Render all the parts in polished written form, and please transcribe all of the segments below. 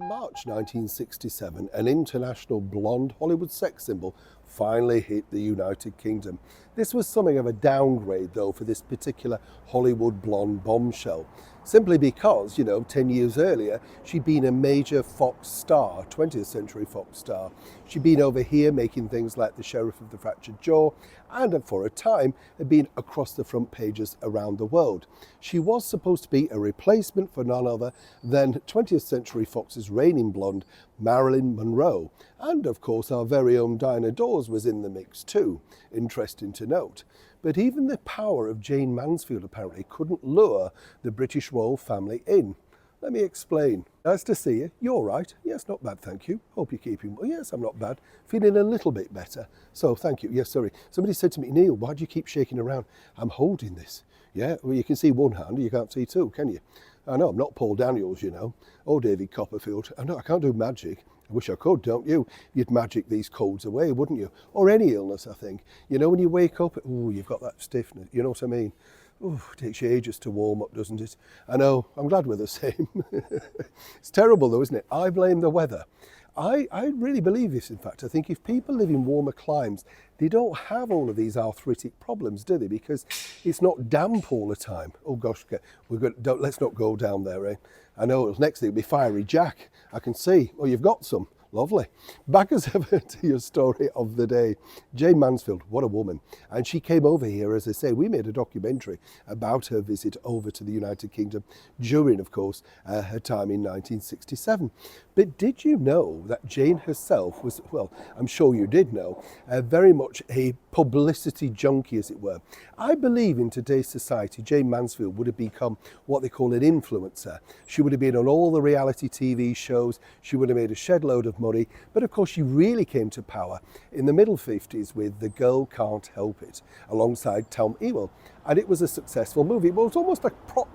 In March 1967, an international blonde Hollywood sex symbol finally hit the United Kingdom. This was something of a downgrade, though, for this particular Hollywood blonde bombshell, simply because, 10 years earlier, she'd been a major Fox star, 20th century Fox star. She'd been over here making things like The Sheriff of the Fractured Jaw, and for a time had been across the front pages around the world. She was supposed to be a replacement for none other than 20th century Fox's reigning blonde, Marilyn Monroe. And of course our very own Diana Dawes was in the mix too, interesting to note. But even the power of Jane Mansfield apparently couldn't lure the British royal family in. Let me explain. Nice to see you. You're right. Yes, not bad, thank you. Hope you're keeping well. Yes, I'm not bad. Feeling a little bit better. So, thank you. Yes, sorry. Somebody said to me, Neil, why do you keep shaking around? I'm holding this. Yeah, well, you can see one hand, you can't see two, can you? I know, I'm not Paul Daniels, or David Copperfield. I know, I can't do magic. I wish I could, don't you? You'd magic these colds away, wouldn't you? Or any illness, I think. When you wake up, you've got that stiffness. You know what I mean? It takes you ages to warm up, doesn't it? I know, I'm glad we're the same. It's terrible though, isn't it? I blame the weather. I really believe this, in fact. I think if people live in warmer climes, they don't have all of these arthritic problems, do they? Because it's not damp all the time. Oh gosh, let's not go down there, eh? I know, next thing will be Fiery Jack. I can see. Oh, you've got some. Lovely. Back as ever to your story of the day. Jane Mansfield, what a woman. And she came over here, as I say, we made a documentary about her visit over to the United Kingdom during, of course, her time in 1967. But did you know that Jane herself was, well, I'm sure you did know, very much a publicity junkie, as it were. I believe in today's society, Jane Mansfield would have become what they call an influencer. She would have been on all the reality TV shows. She would have made a shed load of money. But of course, she really came to power in the middle 50s with The Girl Can't Help It, alongside Tom Ewell. And it was a successful movie. It was almost like pop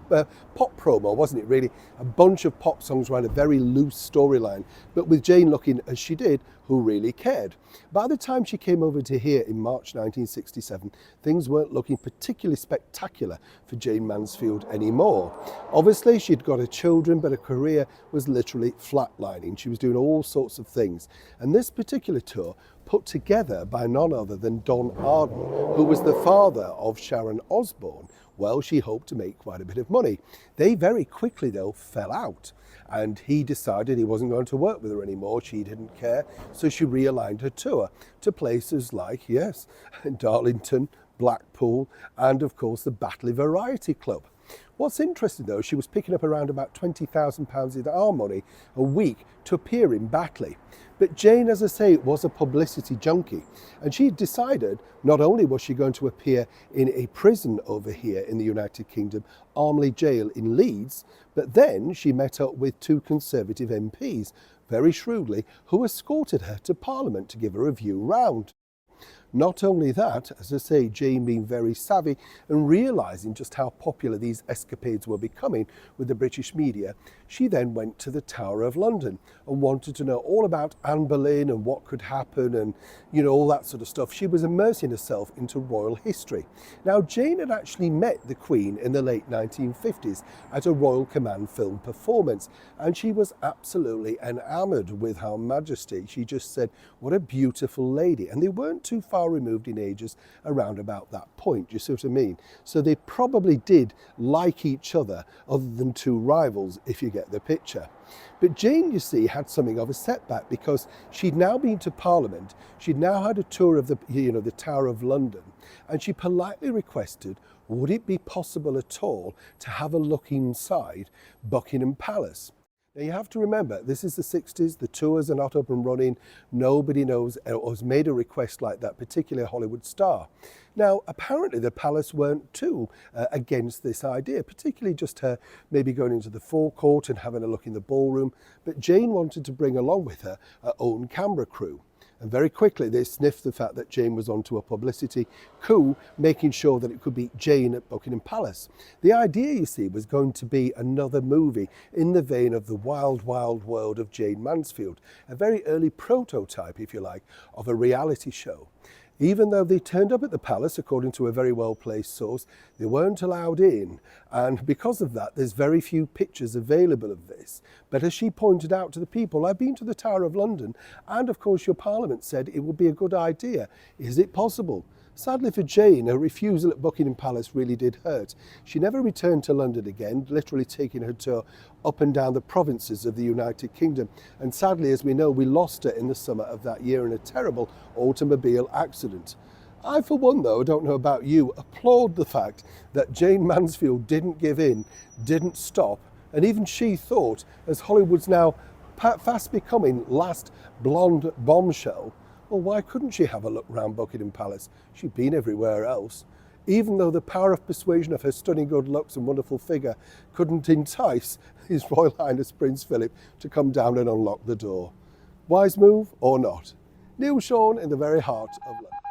promo, wasn't it, really? A bunch of pop songs around a very loose storyline, but with Jane looking as she did, who really cared. By the time she came over to here in March 1967, things weren't looking particularly spectacular for Jane Mansfield anymore. Obviously, she'd got her children, but her career was literally flatlining. She was doing all sorts of things. And this particular tour, put together by none other than Don Arden, who was the father of Sharon Osbourne, well, she hoped to make quite a bit of money. They very quickly, though, fell out. And he decided he wasn't going to work with her anymore. She didn't care. So she realigned her tour to places like, yes, Darlington, Blackpool, and of course the Batley Variety Club. What's interesting though, she was picking up around about £20,000 in our money a week to appear in Batley. But Jane, as I say, was a publicity junkie, and she decided not only was she going to appear in a prison over here in the United Kingdom, Armley Jail in Leeds, but then she met up with two Conservative MPs, very shrewdly, who escorted her to Parliament to give her a view round. Not only that, as I say, Jane being very savvy and realising just how popular these escapades were becoming with the British media, she then went to the Tower of London and wanted to know all about Anne Boleyn and what could happen and, all that sort of stuff. She was immersing herself into royal history. Now, Jane had actually met the Queen in the late 1950s at a Royal Command film performance, and she was absolutely enamoured with Her Majesty. She just said, what a beautiful lady. And they weren't too far removed in ages around about that point, you see what I mean? So they probably did like each other than two rivals, if you get the picture. But Jane, you see, had something of a setback because she'd now been to Parliament, she'd now had a tour of the Tower of London, and she politely requested, would it be possible at all to have a look inside Buckingham Palace? Now you have to remember, this is the 60s, the tours are not up and running, nobody knows or has made a request like that, particularly a Hollywood star. Now, apparently the palace weren't too against this idea, particularly just her maybe going into the forecourt and having a look in the ballroom, but Jane wanted to bring along with her own camera crew. And very quickly they sniffed the fact that Jane was onto a publicity coup, making sure that it could be Jane at Buckingham Palace. The idea, you see, was going to be another movie in the vein of the Wild, Wild World of Jane Mansfield, a very early prototype, if you like, of a reality show. Even though they turned up at the palace, according to a very well-placed source, they weren't allowed in. And because of that, there's very few pictures available of this. But as she pointed out to the people, I've been to the Tower of London, and of course your Parliament said it would be a good idea. Is it possible? Sadly for Jane, her refusal at Buckingham Palace really did hurt. She never returned to London again, literally taking her tour up and down the provinces of the United Kingdom. And sadly, as we know, we lost her in the summer of that year in a terrible automobile accident. I, for one, though, don't know about you, applaud the fact that Jane Mansfield didn't give in, didn't stop, and even she thought, as Hollywood's now fast becoming last blonde bombshell, well, why couldn't she have a look round Buckingham Palace? She'd been everywhere else. Even though the power of persuasion of her stunning good looks and wonderful figure couldn't entice His Royal Highness Prince Philip to come down and unlock the door. Wise move or not? Neil Sean in the very heart of London.